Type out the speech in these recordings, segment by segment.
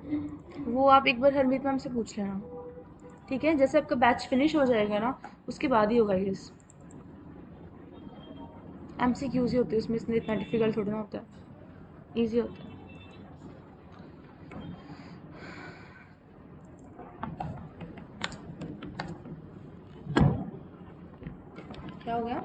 वो आप एक बार हरमीत मैम से पूछ लेना, ठीक है? जैसे आपका बैच फिनिश हो जाएगा ना, उसके बाद ही होगा ये। एमसीक्यूज ही होते हैं उसमें, इसमें इतना डिफिकल्ट थोड़ा ना होता है, ईजी होता है। क्या हो गया?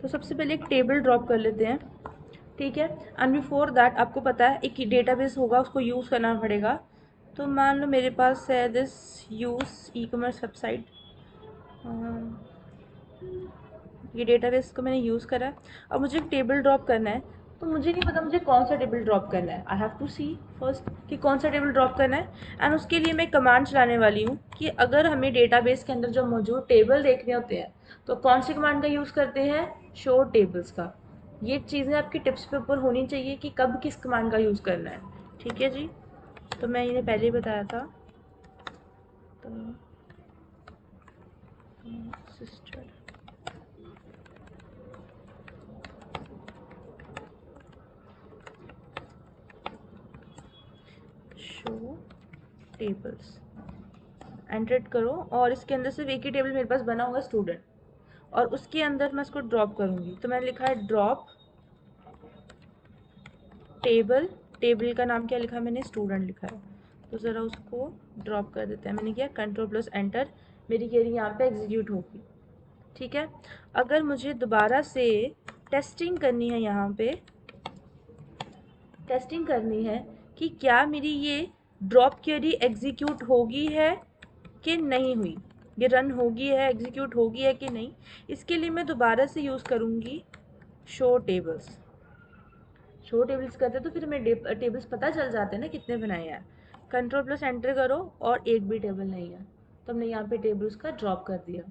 तो सबसे पहले एक टेबल ड्रॉप कर लेते हैं, ठीक है? एंड बिफोर दैट आपको पता है एक डेटाबेस होगा, उसको यूज़ करना पड़ेगा। तो मान लो मेरे पास है this use e commerce website, ये डेटाबेस को मैंने यूज़ करा है। अब मुझे एक टेबल ड्रॉप करना है, तो मुझे नहीं पता मुझे कौन सा टेबल ड्रॉप करना है। I have to see first कि कौन सा टेबल ड्रॉप करना है। एंड उसके लिए मैं कमांड चलाने वाली हूँ कि अगर हमें डेटाबेस के अंदर जो मौजूद टेबल देखने होते हैं तो कौन सी कमांड का यूज़ करते हैं, शो टेबल्स का। ये चीज़ें आपकी टिप्स पे ऊपर होनी चाहिए कि कब किस कमांड का यूज़ करना है, ठीक है जी? तो मैं इन्हें पहले ही बताया था। तो सिस्टर शो टेबल्स एंटरेट करो, और इसके अंदर सिर्फ एक ही टेबल मेरे पास बना होगा, स्टूडेंट, और उसके अंदर मैं इसको ड्रॉप करूँगी। तो मैंने लिखा है ड्रॉप टेबल, टेबल का नाम क्या लिखा है मैंने, स्टूडेंट लिखा है। तो ज़रा उसको ड्रॉप कर देते हैं। मैंने किया कंट्रोल प्लस एंटर, मेरी क्वेरी यहाँ पे एग्जीक्यूट होगी, ठीक है? अगर मुझे दोबारा से टेस्टिंग करनी है, यहाँ पे टेस्टिंग करनी है कि क्या मेरी ये ड्रॉप क्वेरी एग्जीक्यूट होगी है कि नहीं हुई, ये रन होगी है, एग्जीक्यूट होगी है कि नहीं, इसके लिए मैं दोबारा से यूज़ करूँगी शो टेबल्स। शो टेबल्स करते तो फिर हमें टेबल्स पता चल जाते हैं ना कितने बनाए हैं। कंट्रोल प्लस एंटर करो और एक भी टेबल नहीं है, तो हमने यहाँ पे टेबल उसका ड्रॉप कर दिया।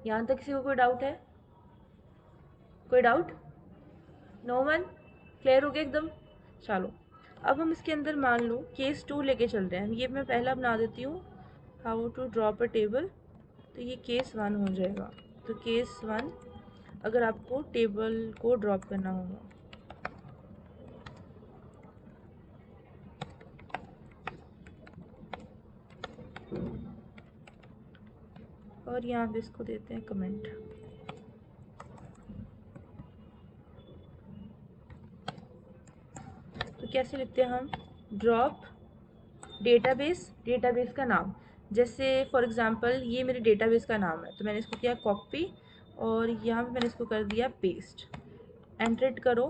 यहाँ तक किसी को कोई डाउट है? कोई डाउट? No one? क्लियर हो गया एकदम? चलो, अब हम इसके अंदर मान लो केस 2 लेके चल रहे हैं। ये मैं पहला बना देती हूँ, how to drop a table. तो ये केस 1 हो जाएगा। तो केस 1, अगर आपको टेबल को ड्रॉप करना होगा, और यहाँ पे इसको देते हैं कमेंट। तो कैसे लिखते हैं हम, ड्रॉप डेटाबेस, डेटाबेस का नाम। जैसे फॉर एग्जांपल ये मेरे डेटाबेस का नाम है, तो मैंने इसको किया कॉपी और यहाँ पे मैंने इसको कर दिया पेस्ट। एंटर करो,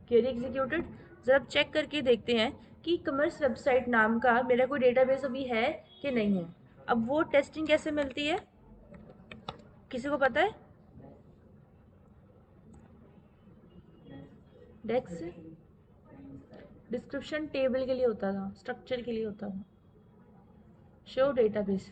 क्वेरी एग्जीक्यूटेड। ज़रा चेक करके देखते हैं कि कॉमर्स वेबसाइट नाम का मेरा कोई डेटाबेस अभी है कि नहीं है। अब वो टेस्टिंग कैसे मिलती है, किसी को पता है? डेक्स डिस्क्रिप्शन टेबल के लिए होता था, स्ट्रक्चर के लिए होता था। शो डेटाबेस,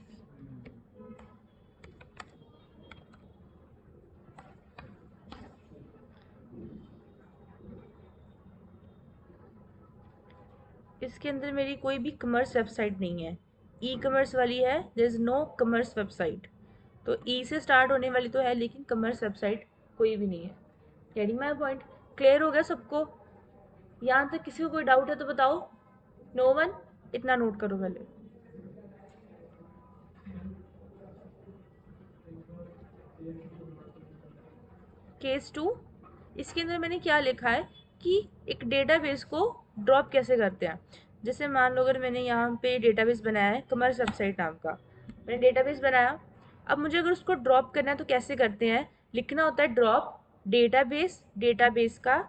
इसके अंदर मेरी कोई भी कॉमर्स वेबसाइट नहीं है, ई कॉमर्स वाली है, there is no commerce website. तो ई से स्टार्ट होने वाली तो है, लेकिन कॉमर्स वेबसाइट कोई भी नहीं है। Getting my point? क्लियर हो गया सबको? यहाँ तक किसी को कोई डाउट है तो बताओ। No one? इतना नोट करो पहले। केस 2, इसके अंदर मैंने क्या लिखा है कि एक डेटाबेस को ड्रॉप कैसे करते हैं। जैसे मान लो अगर मैंने यहाँ पे डेटाबेस बनाया है कॉमर्स वेबसाइट नाम का, मैंने डेटाबेस बनाया। अब मुझे अगर उसको ड्रॉप करना है तो कैसे करते हैं, लिखना होता है ड्रॉप डेटाबेस, डेटाबेस का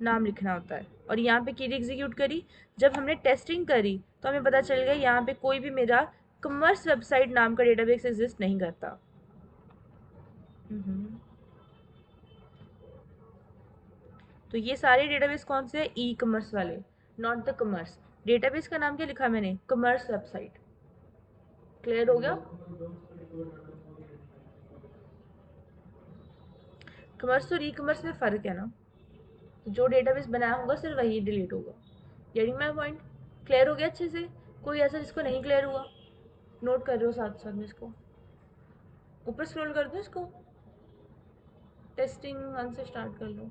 नाम लिखना होता है, और यहाँ पे क्वेरी एग्जीक्यूट करी। जब हमने टेस्टिंग करी तो हमें पता चल गया यहाँ पे कोई भी मेरा कॉमर्स वेबसाइट नाम का डेटाबेस एग्जिस्ट नहीं करता। तो ये सारे डेटाबेस कौन से हैं, ई कॉमर्स वाले, नॉट द कॉमर्स। डेटाबेस का नाम क्या लिखा मैंने, कॉमर्स वेबसाइट। क्लियर हो गया? कॉमर्स और ई कॉमर्स में फ़र्क है ना, तो जो डेटाबेस बनाया होगा सिर्फ वही डिलीट होगा। Getting my point? क्लियर हो गया अच्छे से? कोई ऐसा जिसको नहीं क्लियर हुआ? नोट कर रहे हो साथ साथ में इसको? ऊपर स्क्रॉल कर दो इसको, टेस्टिंग 1 से स्टार्ट कर लो।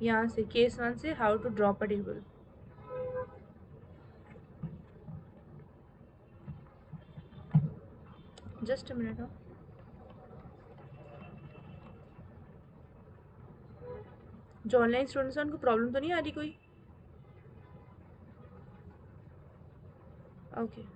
यहाँ से केस 1 से how to drop a table. Just a minute. जो ऑनलाइन स्टूडेंट्स हैं उनको प्रॉब्लम तो नहीं आ रही कोई? ओके।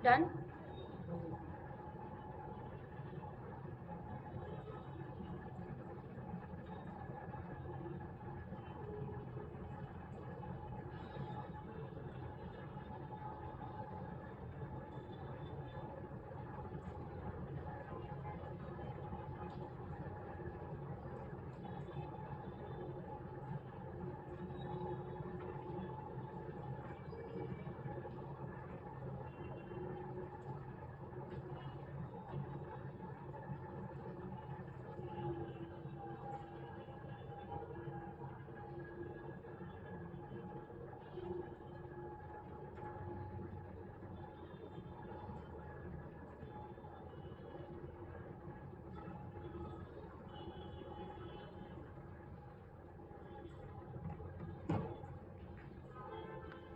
डन।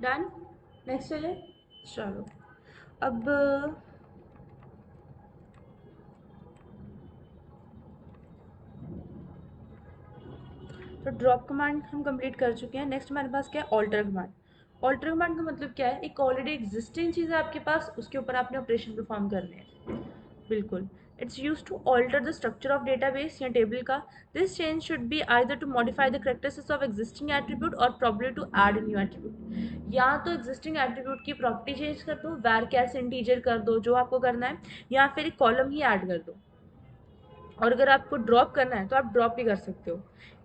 डन। नेक्स्ट चले। चलो अब तो ड्रॉप कमांड हम कंप्लीट कर चुके हैं। नेक्स्ट हमारे पास क्या है? Alter command. ऑल्टर कमांड का मतलब क्या है? एक ऑलरेडी एग्जिस्टिंग चीज़ है आपके पास, उसके ऊपर आपने ऑपरेशन परफॉर्म करने हैं। बिल्कुल। It's use to alter the structure of database या टेबल का। This change should be either to modify the characteristics of existing attribute और probably to add new attribute. या तो एग्जिस्टिंग एट्रीब्यूट की प्रॉपर्टी चेंज कर दो, वैर कैस इंटीजर कर दो, जो आपको करना है, या फिर एक कॉलम ही ऐड कर दो। और अगर आपको ड्रॉप करना है तो आप ड्रॉप भी कर सकते हो।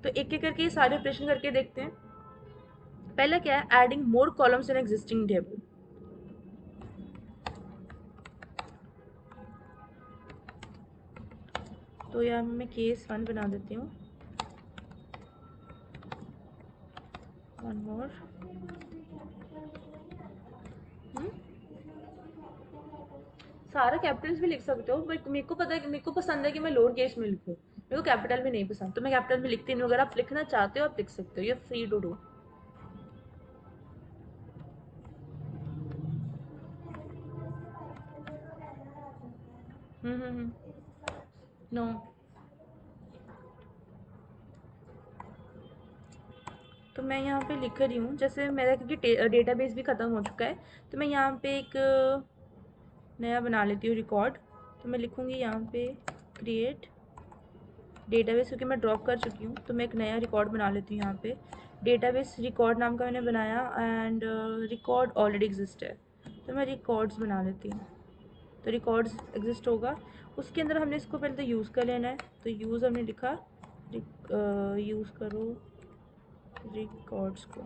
तो एक एक करके ये सारे ऑपरेशन करके देखते हैं। पहला क्या है? Adding more columns in existing table. तो यहाँ मैं केस 1 बना देती हूँ। One more. सारा कैपिटल्स भी लिख सकते हो, बट मेरे को पता है कि मेरे को पसंद है कि मैं लोअर केस में लिखूँ। मेरे को कैपिटल में नहीं पसंद, तो मैं कैपिटल में लिखती नहीं हूँ। अगर आप लिखना चाहते हो आप लिख सकते हो, you are free to do. No. तो मैं यहाँ पे लिख रही हूँ, जैसे मेरा क्योंकि डेटाबेस भी ख़त्म हो चुका है, तो मैं यहाँ पे एक नया बना लेती हूँ रिकॉर्ड। तो मैं लिखूँगी यहाँ पे क्रिएट डेटाबेस, क्योंकि मैं ड्रॉप कर चुकी हूँ, तो मैं एक नया रिकॉर्ड बना लेती हूँ यहाँ पे। डेटाबेस रिकॉर्ड नाम का मैंने बनाया, एंड रिकॉर्ड ऑलरेडी एग्जिस्ट है, तो मैं रिकॉर्ड्स बना लेती हूँ। तो रिकॉर्ड्स एग्जिस्ट होगा, उसके अंदर हमने इसको पहले तो यूज़ कर लेना है। तो यूज़ हमने लिखा, यूज़ करो रिकॉर्ड्स को,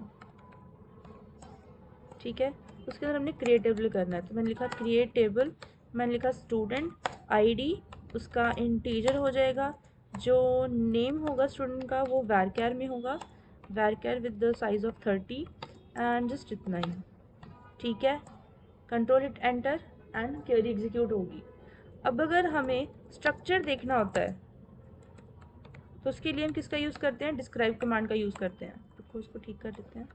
ठीक है। उसके अंदर हमने क्रिएट टेबल करना है, तो मैंने लिखा क्रिएट टेबल, मैंने लिखा स्टूडेंट आईडी, उसका इंटीजर हो जाएगा, जो नेम होगा स्टूडेंट का वो varchar में होगा, varchar with the size of 30 and just इतना ही। ठीक है, control hit enter and query execute होगी। अब अगर हमें स्ट्रक्चर देखना होता है तो उसके लिए हम किसका यूज़ करते हैं, डिस्क्राइब कमांड का यूज़ करते हैं। तो उसको ठीक कर देते हैं।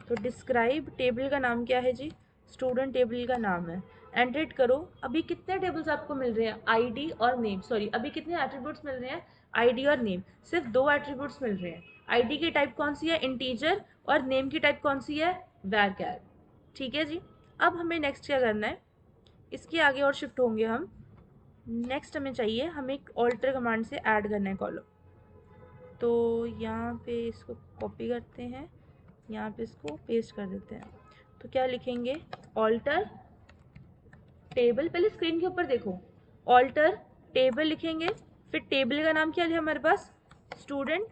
तो डिस्क्राइब टेबल का नाम क्या है जी, स्टूडेंट टेबल का नाम है। एंटर करो। अभी कितने टेबल्स आपको मिल रहे हैं, आईडी और नेम, सॉरी अभी कितने एट्रीब्यूट्स मिल रहे हैं, आईडी और नेम, सिर्फ 2 एट्रीब्यूट्स मिल रहे हैं। आईडी की टाइप कौन सी है, इंटीजर, और नेम की टाइप कौन सी है, varchar। ठीक है जी। अब हमें नेक्स्ट क्या करना है, इसके आगे और शिफ्ट होंगे हम। नेक्स्ट हमें चाहिए, हमें एक ऑल्टर कमांड से ऐड करना है कॉलम। तो यहाँ पे इसको कॉपी करते हैं, यहाँ पे इसको पेस्ट कर देते हैं। तो क्या लिखेंगे, ऑल्टर टेबल, पहले स्क्रीन के ऊपर देखो, ऑल्टर टेबल लिखेंगे, फिर टेबल का नाम क्या है हमारे पास, स्टूडेंट।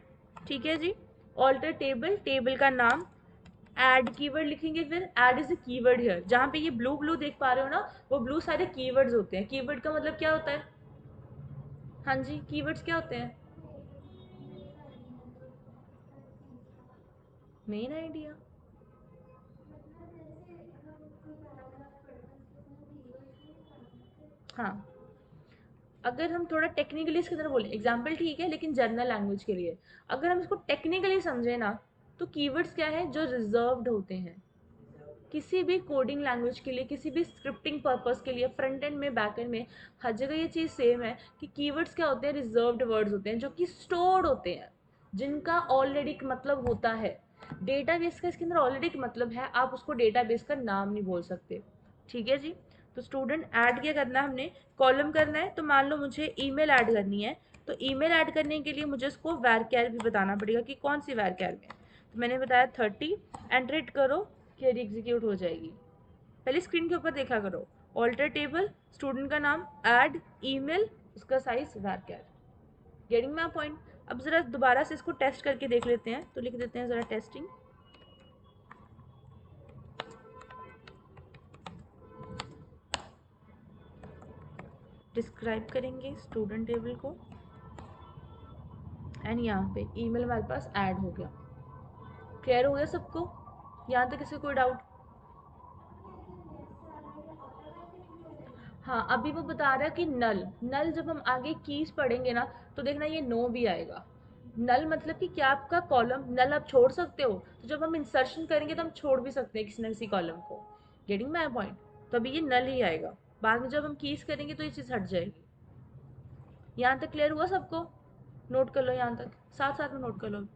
ठीक है जी। ऑल्टर टेबल, टेबल का नाम, ऐड कीवर्ड लिखेंगे, फिर add is a keyword here. जहाँ पे ये ब्लू ब्लू देख पा रहे हो ना, वो ब्लू सारे कीवर्ड्स होते हैं। कीवर्ड का मतलब क्या होता है, हाँ जी, कीवर्ड्स क्या होते हैं, मेन आइडिया। हाँ, अगर हम थोड़ा टेक्निकली इसके तरह बोले, एग्जाम्पल ठीक है लेकिन जनरल लैंग्वेज के लिए, अगर हम इसको टेक्निकली समझे ना, तो कीवर्ड्स क्या है, जो रिजर्व्ड होते हैं किसी भी कोडिंग लैंग्वेज के लिए, किसी भी स्क्रिप्टिंग पर्पस के लिए, फ्रंट एंड में बैक एंड में, हर जगह ये चीज़ सेम है कि कीवर्ड्स क्या होते हैं, रिजर्व्ड वर्ड्स होते हैं, जो कि स्टोर्ड होते हैं, जिनका ऑलरेडी एक मतलब होता है। डेटाबेस का इसके अंदर ऑलरेडी एक मतलब है, आप उसको डेटाबेस का नाम नहीं बोल सकते। ठीक है जी। तो स्टूडेंट ऐड क्या करना है हमने, कॉलम करना है। तो मान लो मुझे ईमेल ऐड करनी है, तो ईमेल ऐड करने के लिए मुझे उसको varchar भी बताना पड़ेगा कि कौन सी varchar में। तो मैंने बताया 30, एंटर हिट करो, क्वेरी एग्जीक्यूट हो जाएगी। पहले स्क्रीन के ऊपर देखा करो, ऑल्टर टेबल, स्टूडेंट का नाम, ऐड, ईमेल, उसका size varchar। Getting my point. अब जरा दोबारा से इसको टेस्ट करके देख लेते हैं, तो लिख देते हैं जरा टेस्टिंग। डिस्क्राइब करेंगे स्टूडेंट टेबल को, एंड यहाँ पे ईमेल हमारे पास ऐड हो गया। क्लियर हो गया सबको, यहाँ तक किसी कोई डाउट। हाँ, अभी वो बता रहा है कि नल, नल जब हम आगे कीज पढ़ेंगे ना, तो देखना ये नो भी आएगा। नल मतलब कि क्या आपका कॉलम नल आप छोड़ सकते हो, तो जब हम इंसर्शन करेंगे तो हम छोड़ भी सकते हैं किसी न किसी कॉलम को। Getting my point. तो अभी ये नल ही आएगा, बाद में जब हम कीज करेंगे तो ये चीज़ हट जाएगी। यहाँ तक क्लियर हुआ सबको, नोट कर लो, यहाँ तक साथ साथ में नोट कर लो।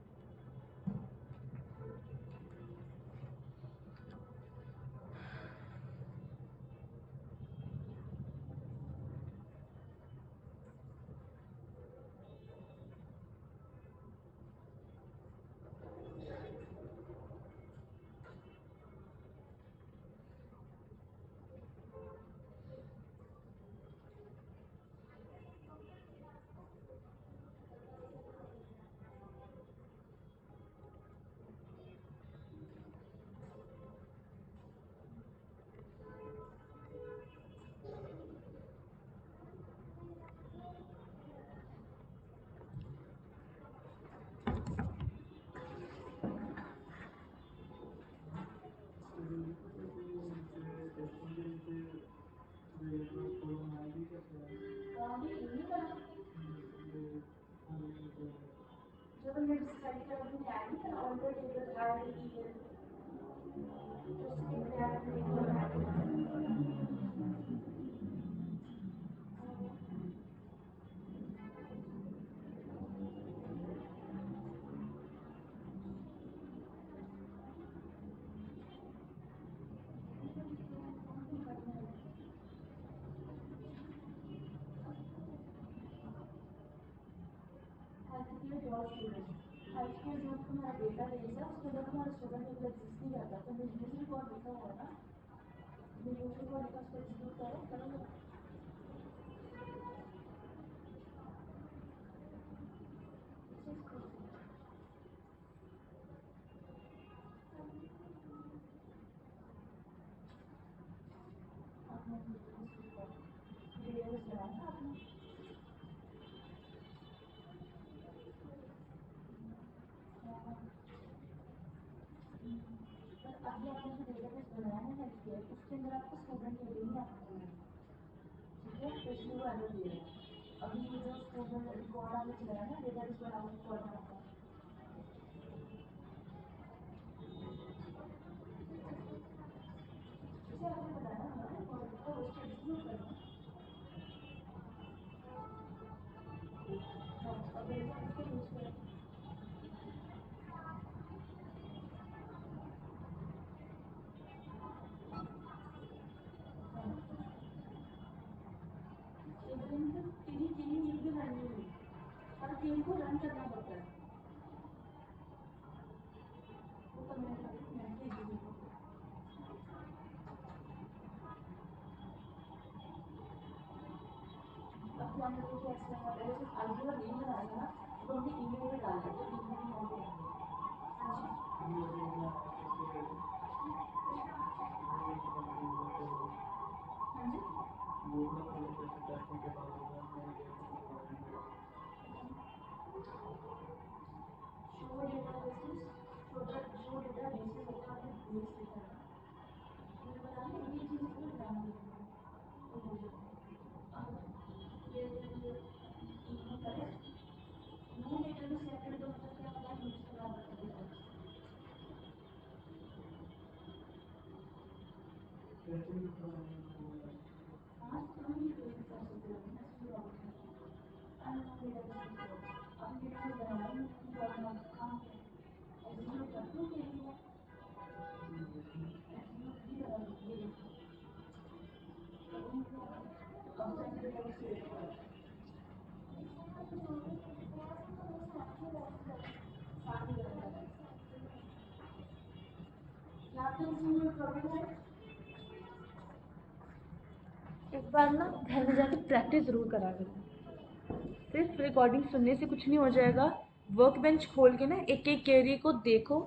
एक बार ना घर में जाके प्रैक्टिस ज़रूर करा करो। सिर्फ रिकॉर्डिंग सुनने से कुछ नहीं हो जाएगा। वर्क बेंच खोल के ना एक एक क्वेरी को देखो,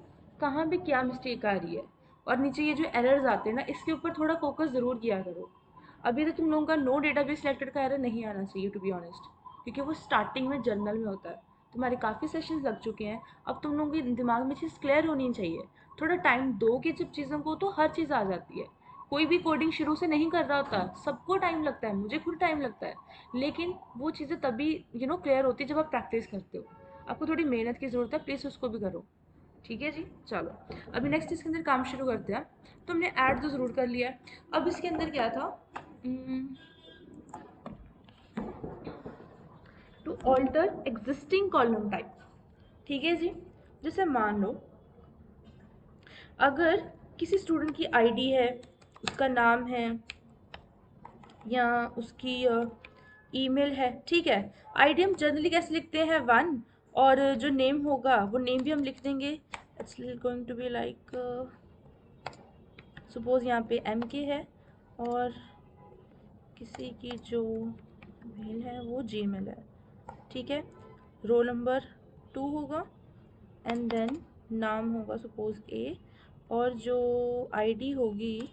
कहाँ पे क्या मिस्टेक आ रही है, और नीचे ये जो एरर्स आते हैं ना, इसके ऊपर थोड़ा फोकस ज़रूर किया करो। अभी तो तुम लोगों का नो डेटाबेस सिलेक्टेड का एरर नहीं आना चाहिए टू बी ऑनेस्ट, क्योंकि वो स्टार्टिंग में जर्नल में होता है। तुम्हारे काफ़ी सेशंस लग चुके हैं, अब तुम लोगों के दिमाग में चीज़ क्लियर होनी चाहिए। थोड़ा टाइम दोगे जब चीज़ों को तो हर चीज़ आ जाती है। कोई भी कोडिंग शुरू से नहीं कर रहा होता, सबको टाइम लगता है, मुझे खुद टाइम लगता है, लेकिन वो चीज़ें तभी क्लियर होती है जब आप प्रैक्टिस करते हो। आपको थोड़ी मेहनत की ज़रूरत है, प्लीज़ उसको भी करो। ठीक है जी, चलो अभी नेक्स्ट इसके अंदर काम शुरू करते हैं। तो हमने ऐड तो ज़रूर कर लिया है। अब इसके अंदर क्या था, to alter existing column type. ठीक है जी, जैसे मान लो अगर किसी स्टूडेंट की आईडी है, उसका नाम है, या उसकी ईमेल है, ठीक है। आईडी हम जनरली कैसे लिखते हैं, 1, और जो नेम होगा वो नेम भी हम लिख देंगे। It's going to be like, suppose यहाँ पे MK है, और किसी की जो मेल है वो Gmail है, ठीक है। रोल नंबर 2 होगा, एंड देन नाम होगा सपोज A, और जो आईडी होगी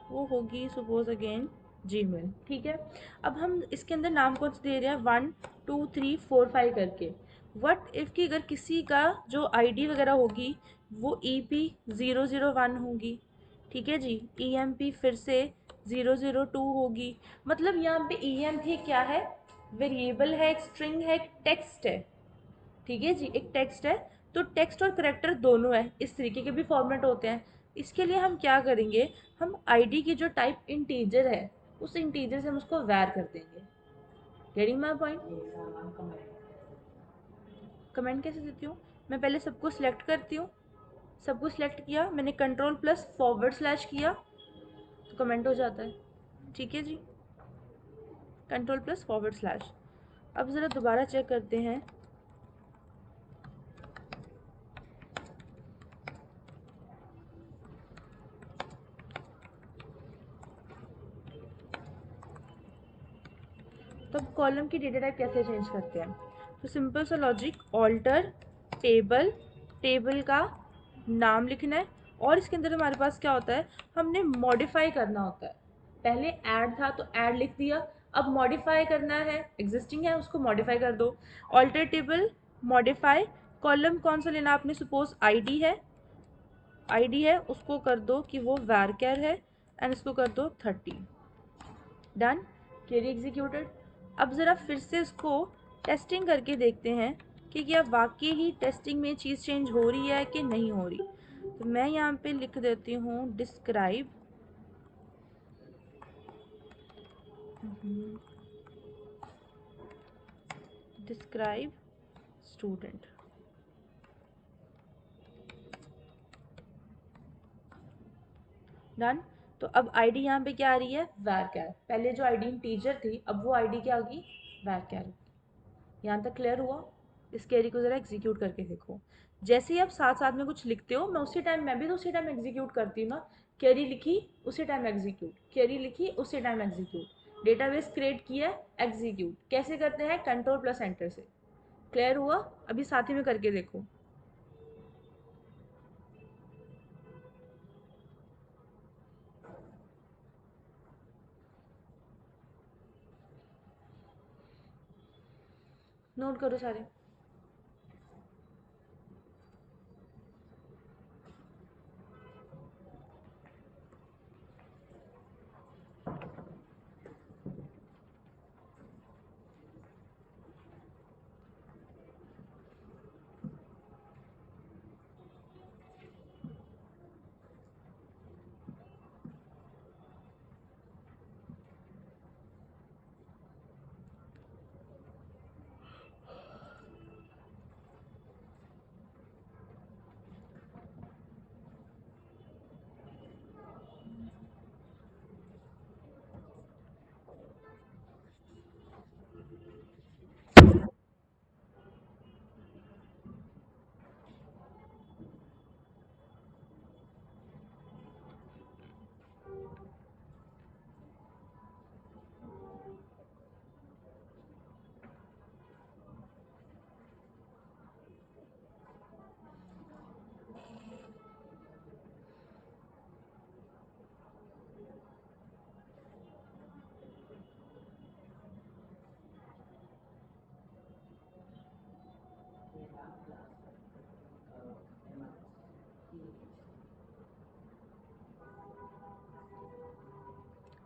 वो होगी सपोज अगेन Gmail, ठीक है। अब हम इसके अंदर नाम कौन सा दे रहे हैं, 1 2 3 4 5 करके। वट इफ़ कि अगर किसी का जो आईडी वगैरह होगी वो EP001 होगी, ठीक है जी। EMP फिर से 002 होगी। मतलब यहाँ पे EMP क्या है, वेरिएबल है, एक स्ट्रिंग है, एक टेक्स्ट है, ठीक है जी, एक टेक्स्ट है। तो टेक्स्ट और करेक्टर दोनों है, इस तरीके के भी फॉर्मेट होते हैं। इसके लिए हम क्या करेंगे, हम आईडी की जो टाइप इंटीजर है, उस इंटीजर से हम उसको वैर कर देंगे। Getting my point. कमेंट कैसे देती हूँ, मैं पहले सबको सिलेक्ट करती हूँ, सबको सिलेक्ट किया मैंने, कंट्रोल+/ किया तो कमेंट हो जाता है, ठीक है जी। कंट्रोल+/। अब ज़रा दोबारा चेक करते हैं। तो अब कॉलम की डेटा टाइप कैसे चेंज करते हैं, तो सिंपल सा लॉजिक, ऑल्टर टेबल, टेबल का नाम लिखना है, और इसके अंदर हमारे पास क्या होता है, हमने मॉडिफाई करना होता है। पहले ऐड था तो ऐड लिख दिया, अब मॉडिफाई करना है, एग्जिस्टिंग है उसको मॉडिफाई कर दो। ऑल्टर टेबल मॉडिफाई, कॉलम कौन सा लेना आपने, सपोज आईडी है, आईडी है उसको कर दो कि वो varchar है एंड इसको कर दो 30। Done, query executed. अब ज़रा फिर से इसको टेस्टिंग करके देखते हैं कि क्या वाकई ही टेस्टिंग में चीज़ चेंज हो रही है कि नहीं हो रही। तो मैं यहाँ पे लिख देती हूँ डिस्क्राइब डिस्क्राइब स्टूडेंट। डन। तो अब आईडी यहाँ पे क्या आ रही है, varchar। पहले जो आईडी इंटीजर थी अब वो आईडी क्या होगी, varchar। यहाँ तक क्लियर हुआ। इस क्वेरी को ज़रा एग्जीक्यूट करके देखो। जैसे ही आप साथ साथ में कुछ लिखते हो, मैं भी तो उसी टाइम एग्जीक्यूट करती हूँ ना। क्वेरी लिखी उसी टाइम एग्जीक्यूट, क्वेरी लिखी उसी टाइम एग्जीक्यूट, डेटाबेस क्रिएट किया एग्जीक्यूट। कैसे करते हैं, कंट्रोल प्लस एंटर से। क्लियर हुआ। अभी साथ ही में करके देखो। नोट करो सारे।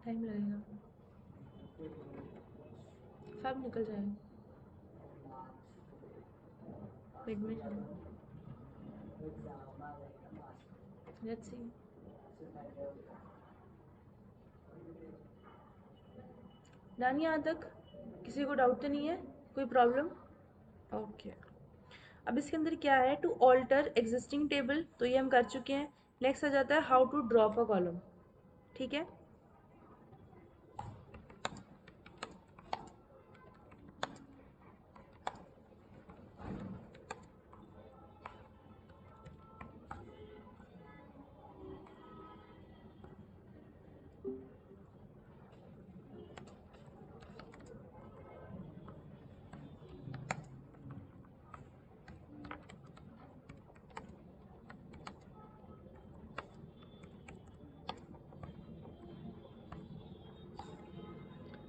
टाइम लगेगा, सब निकल जाएगा। वेट में चलो, लेट्स सी। डन यहाँ तक, किसी को डाउट तो नहीं है, कोई प्रॉब्लम। ओके। अब इसके अंदर क्या है, टू ऑल्टर एग्जिस्टिंग टेबल, तो ये हम कर चुके हैं। नेक्स्ट आ जाता है how to drop a column. ठीक है,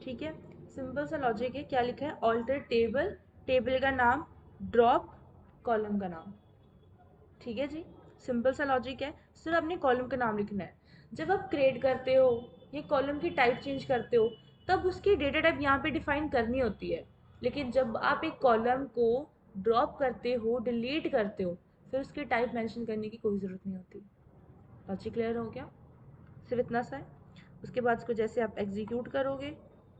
ठीक है। सिंपल सा लॉजिक है, क्या लिखा है, ऑल्टर टेबल, टेबल का नाम, ड्रॉप कॉलम का नाम। ठीक है जी, सिंपल सा लॉजिक है। सिर्फ अपने कॉलम का नाम लिखना है। जब आप क्रिएट करते हो ये कॉलम की टाइप चेंज करते हो, तब उसकी डेटा टाइप यहाँ पे डिफाइन करनी होती है। लेकिन जब आप एक कॉलम को ड्रॉप करते हो, डिलीट करते हो, फिर उसकी टाइप मेंशन करने की कोई ज़रूरत नहीं होती। लॉजिक क्लियर हो गया, सिर्फ इतना सा है। उसके बाद इसको जैसे आप एग्जीक्यूट करोगे,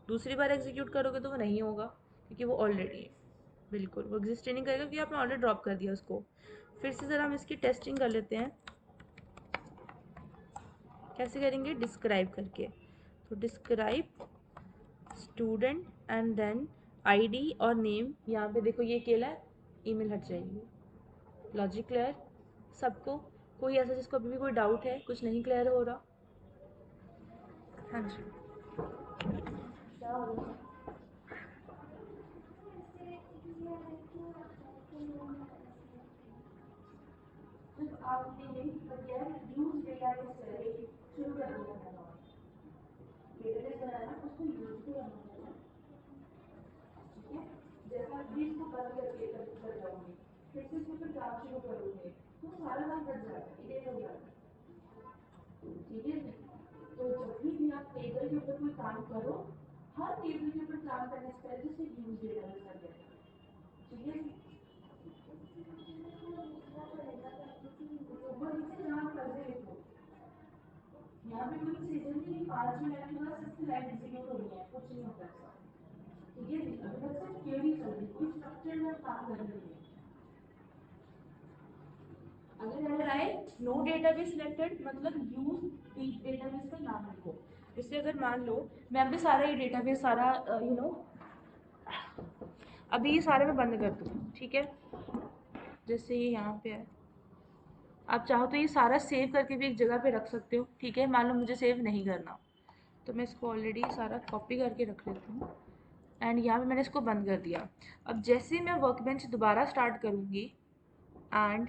दूसरी बार एग्जीक्यूट करोगे तो वो नहीं होगा, क्योंकि वो ऑलरेडी है। बिल्कुल वो एग्जिस्ट नहीं करेगा, क्योंकि आपने ऑलरेडी ड्रॉप कर दिया उसको। फिर से ज़रा हम इसकी टेस्टिंग कर लेते हैं। कैसे करेंगे, डिस्क्राइब करके। तो describe student and then ID और नेम। यहाँ पे देखो ये केला है, ईमेल हट जाएगी। लॉजिक क्लियर सबको। कोई ऐसा जिसको अभी भी कोई डाउट है, कुछ नहीं क्लियर हो रहा। हाँ जी, क्या हो रहा है। जब आपने यही किया रिड्यूस डेटा को शुरू कर दिया था, डेटाबेस बनाना उसको यूज भी करना है, ठीक है। जैसा भी इसको बंद करके कर जाओगे, फिर से इसके ऊपर काम शुरू करोगे तो सारा काम बन जाता है, इरेज हो जाता है, ठीक है। तो जब भी आप टेबल के ऊपर कोई काम करो, हर टेबल के ऊपर काम करने से पहले जैसे यूज डेटाबेस कर देना, ठीक है। ऊपर नीचे जहाँ कर दे देखो, यहाँ पे कोई सीजन नहीं, 5 मिनट के बाद सबसे लाइन एग्जीक्यूट हो रही है, कुछ नहीं होता ऐसा, ठीक है। अभी तक सिर्फ थ्योरी चल रही है, कोई स्ट्रक्चर में काम कर रही है। अगर एरर आए नो डेटाबेस सिलेक्टेड मतलब यूज डेटाबेस का नाम लिखो। जैसे अगर मान लो मैं अभी सारा ये डेटाबेस सारा अभी ये सारे मैं बंद कर दूँ, ठीक है। जैसे ये यहाँ पे है, आप चाहो तो ये सारा सेव करके भी एक जगह पे रख सकते हो, ठीक है। मान लो मुझे सेव नहीं करना तो मैं इसको ऑलरेडी सारा कॉपी करके रख लेती हूँ एंड यहाँ पे मैंने इसको बंद कर दिया। अब जैसे मैं वर्कबेंच दोबारा स्टार्ट करूँगी एंड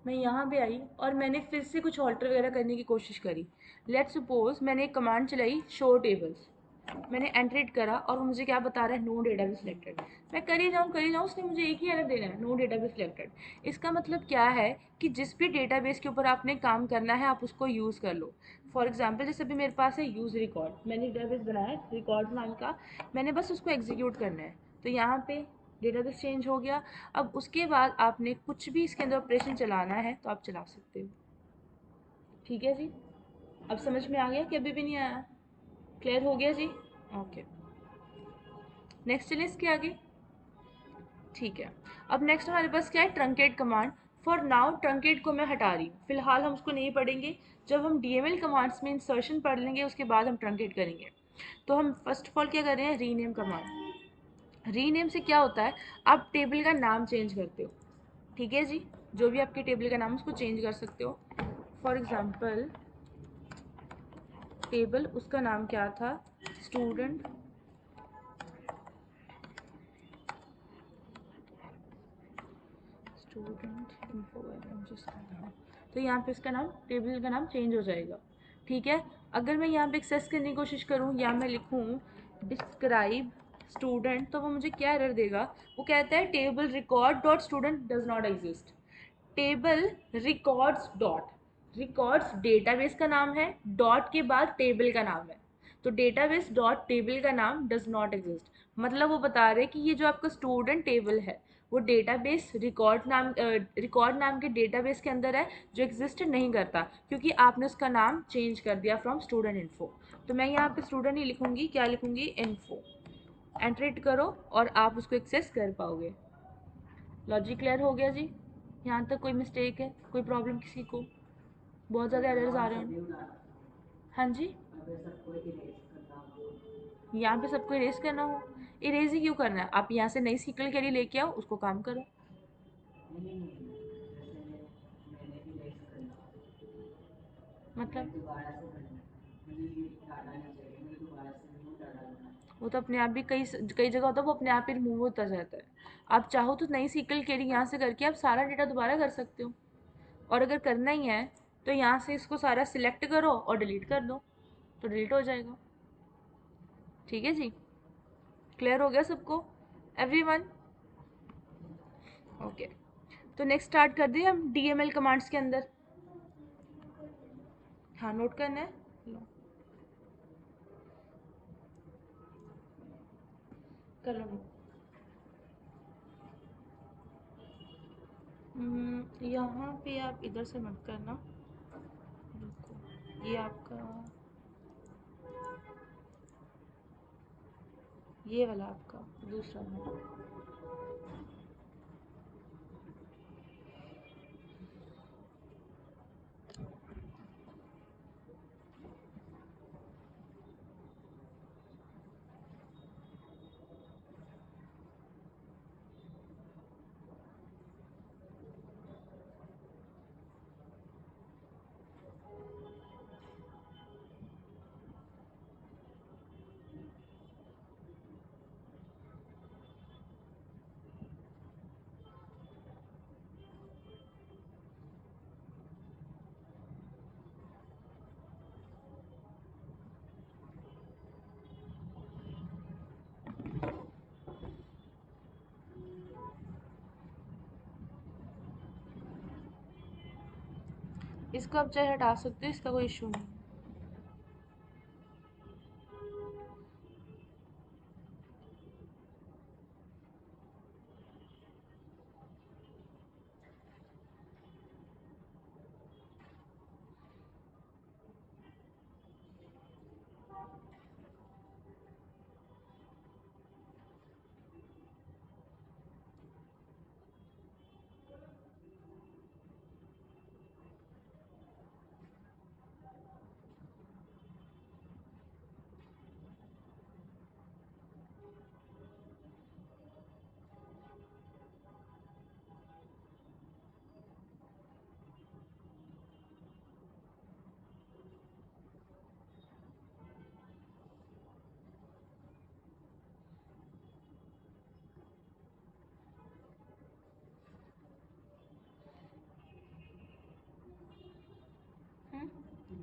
मैं यहाँ पे आई और मैंने फिर से कुछ ऑल्टर वगैरह करने की कोशिश करी। लेट्स सपोज मैंने एक कमांड चलाई शो टेबल्स, मैंने एंटर करा और वो मुझे क्या बता रहा है, नो डेटाबेस सिलेक्टेड। मैं करी जाऊँ उसने मुझे एक ही एरर देना है, नो डेटाबेस सिलेक्टेड। इसका मतलब क्या है कि जिस भी डेटाबेस के ऊपर आपने काम करना है आप उसको यूज़ कर लो। फॉर एग्जाम्पल जैसे अभी मेरे पास है यूज़ रिकॉर्ड, मैंने डेटाबेस बनाया है रिकॉर्ड नाम का, मैंने बस उसको एग्जीक्यूट करना है। तो यहाँ पे डेटाबेस चेंज हो गया। अब उसके बाद आपने कुछ भी इसके अंदर ऑपरेशन चलाना है तो आप चला सकते हो, ठीक है जी। अब समझ में आ गया कि अभी भी नहीं आया? क्लियर हो गया जी? ओके, नेक्स्ट चलिए इसके आगे, ठीक है। अब नेक्स्ट हमारे पास क्या है, truncate command. For now truncate को मैं हटा रही हूँ, फिलहाल हम उसको नहीं पढ़ेंगे। जब हम डीएमएल कमांड्स में इंसर्शन पढ़ लेंगे उसके बाद हम ट्रंकेट करेंगे। तो हम फर्स्ट ऑफ ऑल क्या कर रहे हैं, रीनेम कमांड। रीनेम से क्या होता है, आप टेबल का नाम चेंज करते हो, ठीक है जी। जो भी आपके टेबल का नाम है उसको चेंज कर सकते हो। फॉर एग्जाम्पल टेबल उसका नाम क्या था, स्टूडेंट इन्फो, तो यहाँ पे इसका नाम, टेबल का नाम चेंज हो जाएगा, ठीक है। अगर मैं यहाँ पे एक्सेस करने की कोशिश करूँ या मैं लिखूँ डिस्क्राइब स्टूडेंट, तो वो मुझे क्या एरर देगा, वो कहता है table record dot student does not exist. Table records dot, records database का नाम है, डॉट के बाद टेबल का नाम है, तो डेटाबेस डॉट टेबल का नाम डज नॉट एग्जिस्ट। मतलब वो बता रहे हैं कि ये जो आपका स्टूडेंट टेबल है वो डेटाबेस रिकॉर्ड नाम के डेटाबेस के अंदर है, जो एग्जिस्ट नहीं करता क्योंकि आपने उसका नाम चेंज कर दिया फ्रॉम स्टूडेंट इन्फो। तो मैं यहाँ पे स्टूडेंट ही लिखूंगी, क्या लिखूंगी, इन्फो। एंटर करो और आप उसको एक्सेस कर पाओगे। लॉजिक क्लियर हो गया जी? यहाँ तक कोई मिस्टेक है, कोई प्रॉब्लम किसी को? बहुत ज़्यादा एरर्स आ रहे हैं। हाँ जी, यहाँ पे सबको इरेज करना हो, इरेज ही क्यों करना है, आप यहाँ से नई सीक्वल के लिए लेके आओ, उसको काम करो। मतलब वो तो अपने आप भी कई कई जगह होता है, वो अपने आप ही रिमूव होता जाता है। आप चाहो तो नई सीक्वल के लिए यहाँ से करके आप सारा डेटा दोबारा कर सकते हो, और अगर करना ही है तो यहाँ से इसको सारा सिलेक्ट करो और डिलीट कर दो, तो डिलीट हो जाएगा, ठीक है जी। क्लियर हो गया सबको, एवरीवन? ओके, तो नेक्स्ट स्टार्ट कर दिए हम डीएमएल कमांड्स के अंदर। हाँ, नोट करना है, लो कर लो। यहाँ पे आप इधर से मत करना, रुको, ये आपका, ये वाला आपका दूसरा है। इसको आप चाहे हटा सकते हो, इसका कोई इशू नहीं।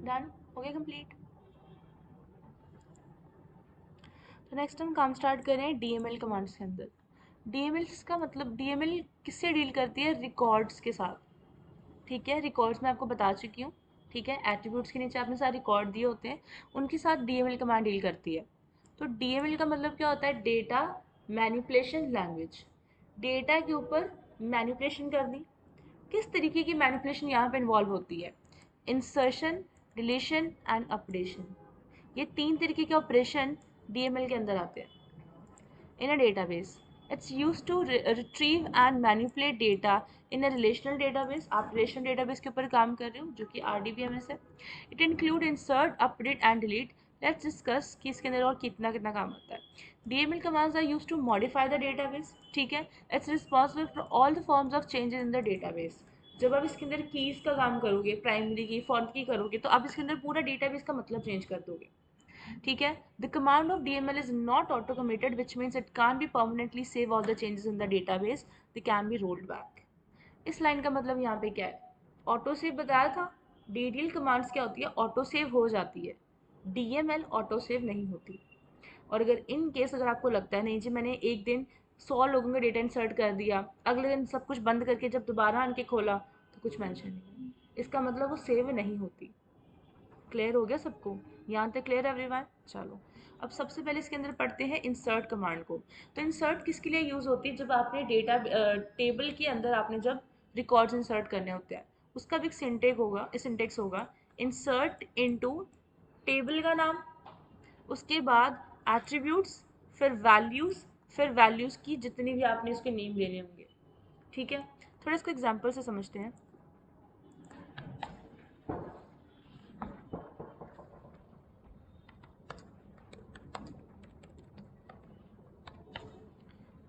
डन हो गया कंप्लीट। तो नेक्स्ट हम काम स्टार्ट करें डीएमएल कमांड्स के अंदर। डीएमएल का मतलब, डीएमएल किससे डील करती है? रिकॉर्ड्स के साथ। ठीक है, रिकॉर्ड्स मैं आपको बता चुकी हूँ। ठीक है, एट्रीब्यूट्स के नीचे आपने सारे रिकॉर्ड दिए होते हैं, उनके साथ डीएमएल कमांड डील करती है। तो डीएमएल का मतलब क्या होता है? Data manipulation language. डेटा के ऊपर मैनिपुलेशन करनी। किस तरीके की मैनिपुलेशन यहाँ पे इन्वॉल्व होती है? Insertion, deletion and updation. ये 3 तरीके के ऑपरेशन डीएमएल के अंदर आते हैं। In a database, it's used to retrieve and manipulate data in a relational database. आप relational database के ऊपर काम कर रहे हो जो कि RDBMS है। It include insert, update and delete. Let's discuss कि इसके अंदर और कितना कितना काम होता है। DML commands are used to modify the database. ठीक है, it's responsible for all the forms of changes in the database. जब आप इसके अंदर कीज का काम करोगे, प्राइमरी की, फॉरेन की करोगे, तो आप इसके अंदर पूरा डेटाबेस का मतलब चेंज कर दोगे। ठीक है, the command of DML is not auto committed, which means it can be permanently save all the changes in the database, they can be rolled back. इस लाइन का मतलब यहाँ पे क्या है? ऑटो सेव बताया था। DDL कमांड्स क्या होती है? ऑटो सेव हो जाती है, DML ऑटो सेव नहीं होती। और अगर इन केस अगर आपको लगता है नहीं जी मैंने एक दिन 100 लोगों का डेटा इंसर्ट कर दिया, अगले दिन सब कुछ बंद करके जब दोबारा आन के खोला तो कुछ मेंशन नहीं, इसका मतलब वो सेव नहीं होती। क्लियर हो गया सबको? यहाँ तक क्लियर एवरीवन? चलो, अब सबसे पहले इसके अंदर पढ़ते हैं इंसर्ट कमांड को। तो इंसर्ट किसके लिए यूज़ होती है? जब आपने डेटा टेबल के अंदर आपने जब रिकॉर्ड्स इंसर्ट करने होते हैं, उसका भी एक सिंटेक्स होगा, इंसर्ट इनटू टेबल का नाम, उसके बाद एट्रीब्यूट्स, फिर वैल्यूज़ की जितनी भी आपने उसके नेम देने होंगे। ठीक है, थोड़ा इसको एग्जाम्पल से समझते हैं।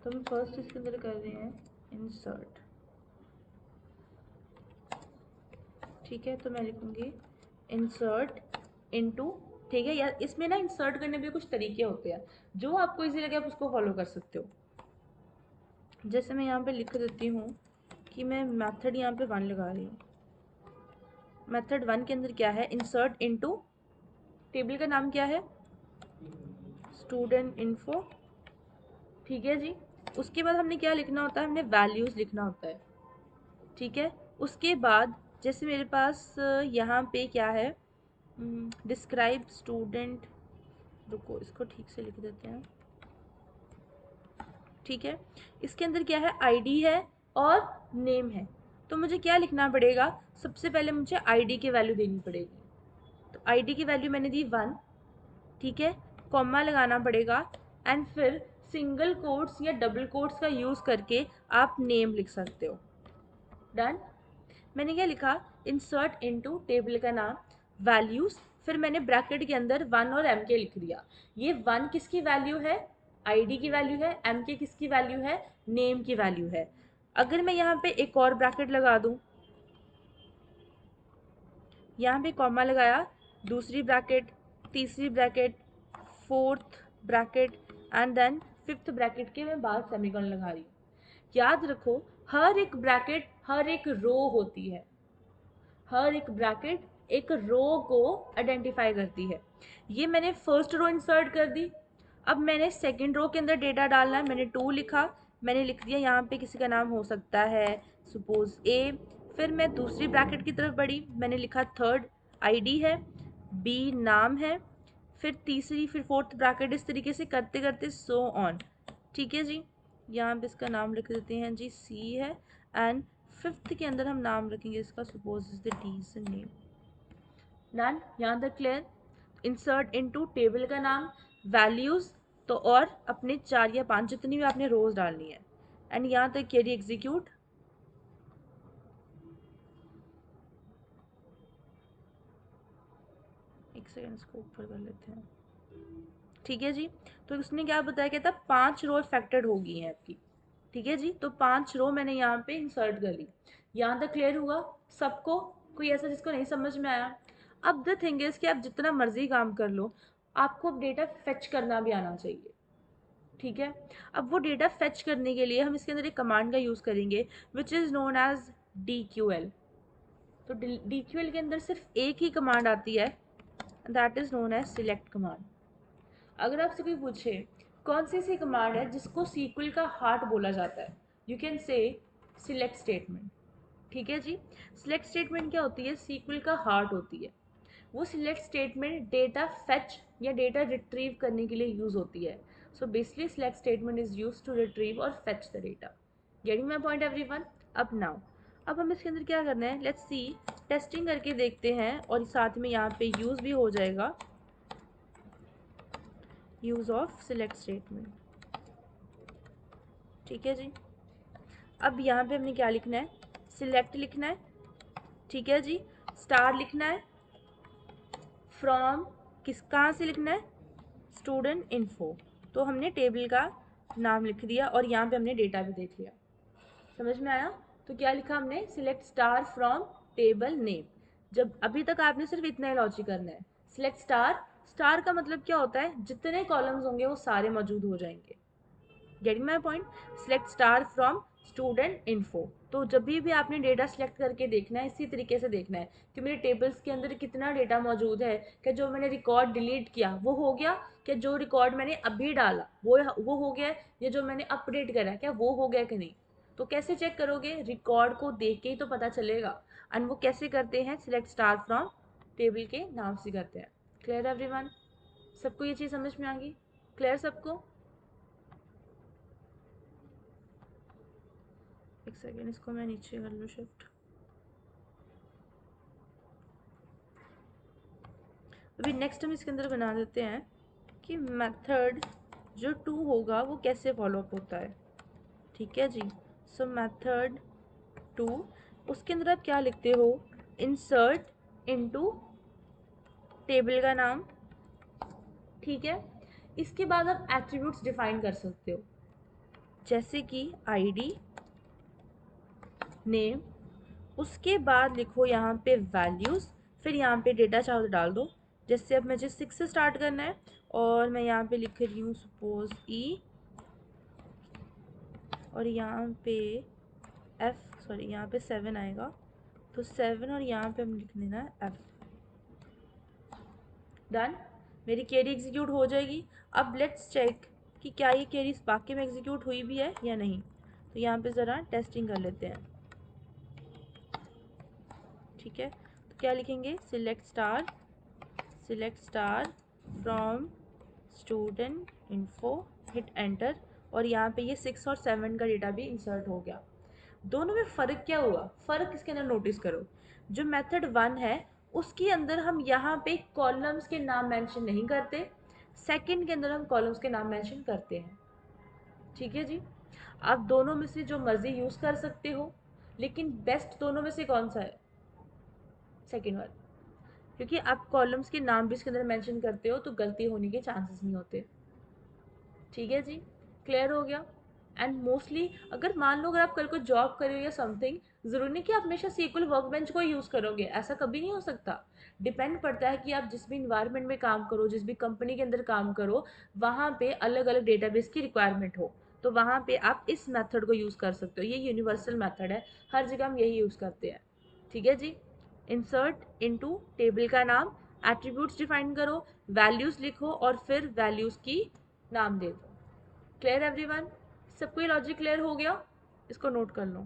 तो हम फर्स्ट इसके अंदर कर रहे हैं इंसर्ट। ठीक है, तो मैं लिखूंगी इंसर्ट इनटू। ठीक है, या इसमें ना इंसर्ट करने के कुछ तरीके होते हैं, जो आपको इजी लगे आप उसको फॉलो कर सकते हो। जैसे मैं यहाँ पे लिख देती हूँ कि मैं मेथड यहाँ पे 1 लगा रही हूँ। मेथड 1 के अंदर क्या है? इंसर्ट इनटू, टेबल का नाम क्या है? Student info. ठीक है जी, उसके बाद हमने क्या लिखना होता है? हमने वैल्यूज़ लिखना होता है। ठीक है, उसके बाद जैसे मेरे पास यहाँ पे क्या है, डिस्क्राइब स्टूडेंट, रुको इसको ठीक से लिख देते हैं। ठीक है, इसके अंदर क्या है? आईडी है और नेम है। तो मुझे क्या लिखना पड़ेगा? सबसे पहले मुझे आईडी की वैल्यू देनी पड़ेगी। तो आईडी की वैल्यू मैंने दी 1। ठीक है, कॉमा लगाना पड़ेगा एंड फिर सिंगल कोट्स या डबल कोट्स का यूज़ करके आप नेम लिख सकते हो। डन। मैंने क्या लिखा? इंसर्ट इनटू टेबल का नाम, वैल्यूज, फिर मैंने ब्रैकेट के अंदर 1 और एम के लिख दिया। ये 1 किसकी वैल्यू है? आईडी की वैल्यू है। एम के किसकी वैल्यू है? नेम की वैल्यू है। अगर मैं यहाँ पे एक और ब्रैकेट लगा दूँ, यहाँ पे कॉमा लगाया, दूसरी ब्रैकेट, तीसरी bracket, fourth bracket and then fifth bracket के मैं बाद सेमीकोलन लगा रही हूँ। याद रखो, हर एक ब्रैकेट हर एक रो होती है, हर एक ब्रैकेट एक रो को आइडेंटिफाई करती है। ये मैंने फर्स्ट रो इंसर्ट कर दी। अब मैंने सेकंड रो के अंदर डेटा डालना है, मैंने 2 लिखा, मैंने लिख दिया यहाँ पे किसी का नाम हो सकता है सपोज ए, फिर मैं दूसरी ब्रैकेट की तरफ बढ़ी, मैंने लिखा थर्ड आईडी है, बी नाम है, फिर तीसरी, फिर फोर्थ ब्रैकेट, इस तरीके से करते करते सो ऑन। ठीक है जी, यहाँ पे इसका नाम लिख देते हैं जी, सी है, एंड फिफ्थ के अंदर हम नाम रखेंगे इसका, suppose is the D is the name. Done, यहाँ तक क्लियर। इंसर्ट इनटू टेबल का नाम, वैल्यूज, तो और अपने 4 या 5 जितनी भी आपने रोज डालनी है, एंड यहाँ तक क्वेरी एग्जीक्यूट। एक सेकेंड, इसको ऊपर कर लेते हैं। ठीक है जी, तो उसने क्या बताया, कहता 5 रो अफेक्टेड होगी हैं आपकी। ठीक है जी, तो 5 रो मैंने यहाँ पे इंसर्ट कर ली। यहाँ तक क्लियर हुआ सबको? कोई ऐसा जिसको नहीं समझ में आया? अब द थिंग इज कि आप जितना मर्जी काम कर लो, आपको अब डेटा फेच करना भी आना चाहिए। ठीक है, अब वो डेटा फेच करने के लिए हम इसके अंदर एक कमांड का यूज़ करेंगे which is known as DQL। तो DQL के अंदर सिर्फ एक ही कमांड आती है, that is known as select command. अगर आपसे कोई पूछे कौन सी ऐसी कमांड है जिसको सीक्वल का हार्ट बोला जाता है, you can say select statement. ठीक है जी, सिलेक्ट स्टेटमेंट क्या होती है? सीक्वल का हार्ट होती है। वो सिलेक्ट स्टेटमेंट डेटा फेच या डेटा रिट्रीव करने के लिए यूज होती है। So basically select statement is use to retrieve और fetch the data. Getting my point everyone? अब नाउ, अब हम इसके अंदर क्या करना है, लेट्स सी, टेस्टिंग करके देखते हैं, और साथ में यहाँ पे यूज भी हो जाएगा, यूज ऑफ सिलेक्ट स्टेटमेंट। ठीक है जी, अब यहाँ पे हमने क्या लिखना है, सिलेक्ट लिखना है। ठीक है जी, स्टार लिखना है, फ्रॉम किस कहाँ से लिखना है, स्टूडेंट इन्फो। तो हमने टेबल का नाम लिख दिया और यहाँ पे हमने डेटा भी देख लिया। समझ में आया? तो क्या लिखा हमने, select star from table name. जब अभी तक आपने सिर्फ इतना ही लॉजिक करना है, सिलेक्ट स्टार, स्टार का मतलब क्या होता है, जितने कॉलम्स होंगे वो सारे मौजूद हो जाएंगे। Getting my point? Select star from student info. तो जब भी आपने डेटा सेलेक्ट करके देखना है, इसी तरीके से देखना है कि मेरे टेबल्स के अंदर कितना डेटा मौजूद है, क्या जो मैंने रिकॉर्ड डिलीट किया वो हो गया, क्या जो रिकॉर्ड मैंने अभी डाला वो हो गया, या जो मैंने अपडेट करा क्या वो हो गया कि नहीं। तो कैसे चेक करोगे, रिकॉर्ड को देख के ही तो पता चलेगा। एंड वो कैसे करते हैं, सिलेक्ट स्टार फ्रॉम टेबल के नाम से करते हैं। Clear everyone? सबको ये चीज़ समझ में आ गई? क्लियर सबको? एक सेकेंड, इसको मैं नीचे कर लूँ शिफ्ट। अभी नेक्स्ट हम इसके अंदर बना देते हैं कि मेथड जो टू होगा वो कैसे फॉलो अप होता है। ठीक है जी, सो मेथड टू, उसके अंदर आप क्या लिखते हो, इंसर्ट इनटू टेबल का नाम। ठीक है, इसके बाद आप एट्रीब्यूट्स डिफाइन कर सकते हो, जैसे कि आईडी, नेम, उसके बाद लिखो यहाँ पे वैल्यूज़, फिर यहाँ पे डेटा चाहो तो डाल दो। जैसे अब मुझे 6 से स्टार्ट करना है और मैं यहाँ पे लिख रही हूँ सपोज ई, और यहाँ पे एफ, सॉरी यहाँ पे 7 आएगा, तो 7, और यहाँ पे हम लिख देना है एफ। डन, मेरी क्वेरी एग्जीक्यूट हो जाएगी। अब लेट्स चेक कि क्या ये क्वेरी बाकी में एग्जीक्यूट हुई भी है या नहीं। तो यहाँ पे ज़रा टेस्टिंग कर लेते हैं। ठीक है, तो क्या लिखेंगे, select star from student info, hit enter, और यहाँ पे ये 6 और 7 का डेटा भी इंसर्ट हो गया। दोनों में फ़र्क क्या हुआ, फ़र्क इसके अंदर नोटिस करो। जो मेथड 1 है उसके अंदर हम यहाँ पे कॉलम्स के नाम मेंशन नहीं करते, सेकंड के अंदर हम कॉलम्स के नाम मेंशन करते हैं। ठीक है जी, आप दोनों में से जो मर्जी यूज़ कर सकते हो, लेकिन बेस्ट दोनों में से कौन सा है, सेकंड वाला, क्योंकि आप कॉलम्स के नाम भी इसके अंदर मेंशन करते हो तो गलती होने के चांसेस नहीं होते। ठीक है जी, क्लियर हो गया? एंड मोस्टली अगर मान लो अगर आप कल को जॉब कर रहे हो या समथिंग, ज़रूरी नहीं कि आप हमेशा सीक्वल वर्कबेंच को यूज़ करोगे, ऐसा कभी नहीं हो सकता। डिपेंड पड़ता है कि आप जिस भी इन्वायरमेंट में काम करो, जिस भी कंपनी के अंदर काम करो, वहाँ पे अलग अलग डेटाबेस की रिक्वायरमेंट हो, तो वहाँ पे आप इस मेथड को यूज़ कर सकते हो। ये यूनिवर्सल मेथड है, हर जगह हम यही यूज़ करते हैं। ठीक है जी, इंसर्ट इनटू टेबल का नाम, एट्रीब्यूट्स डिफाइन करो, वैल्यूज़ लिखो और फिर वैल्यूज़ की नाम दे दो। Clear everyone? सबको ये लॉजिक क्लियर हो गया? इसको नोट कर लो।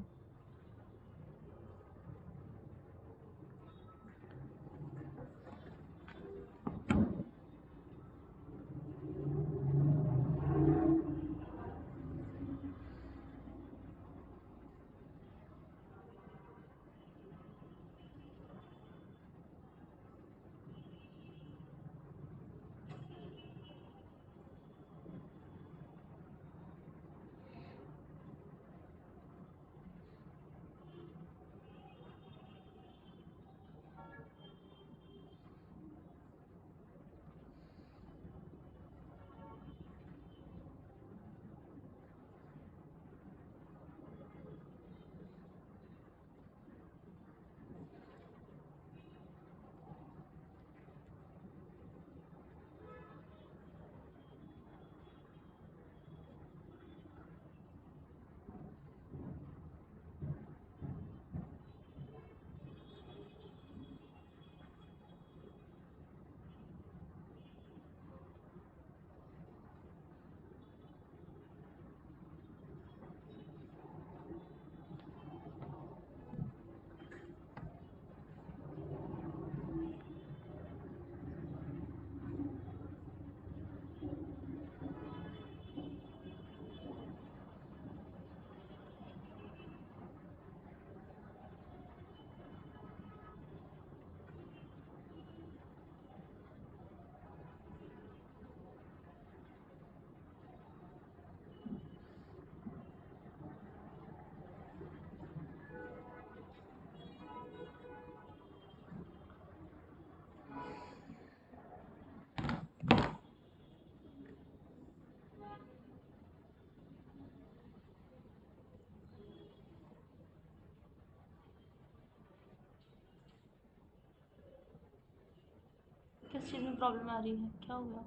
प्रॉब्लम आ रही है? क्या हुआ?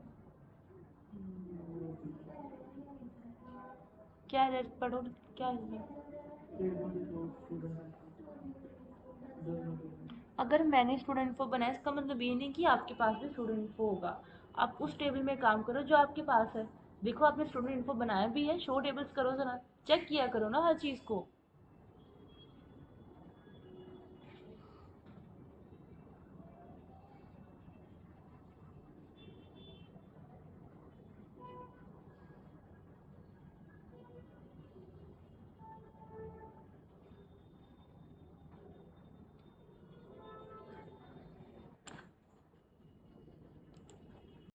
क्या है? पढ़ो, क्या है? अगर मैंने स्टूडेंट इन्फो बनाया इसका मतलब ये नहीं कि आपके पास भी स्टूडेंट इन्फो होगा। आप उस टेबल में काम करो जो आपके पास है। देखो आपने स्टूडेंट इन्फो बनाया भी है, शो टेबल्स करो, जरा चेक किया करो ना हर चीज़ को।